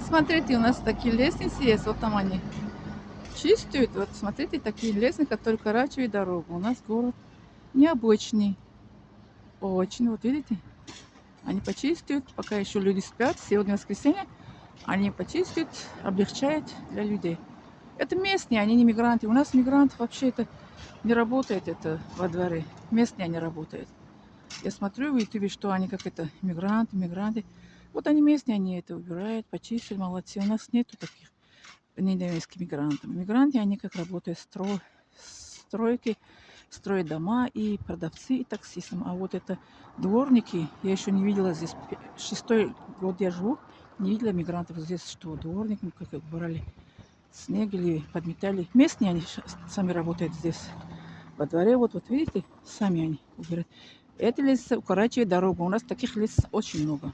Смотрите, у нас такие лестницы есть, вот там они чистят. Вот смотрите, такие лестницы, которые укорачивают дорогу. У нас город необычный. Очень, вот видите, они почистят, пока еще люди спят. Сегодня воскресенье, они почистят, облегчают для людей. Это местные, они не мигранты. У нас мигрантов вообще это не работает это во дворе. Местные они работают. Я смотрю в ютубе, что они как это, мигранты. Вот они местные, они это убирают, почистили, молодцы. У нас нету таких немецких мигрантов. Мигранты, они как работают стройки, строят дома и продавцы, и таксисты. А вот это дворники, я еще не видела здесь, 6-й год я живу, не видела мигрантов здесь, что дворники, как их брали снег или подметали. Местные они сами работают здесь. Во дворе, вот видите, сами они убирают. Это лес укорачивает дорогу. У нас таких лес очень много.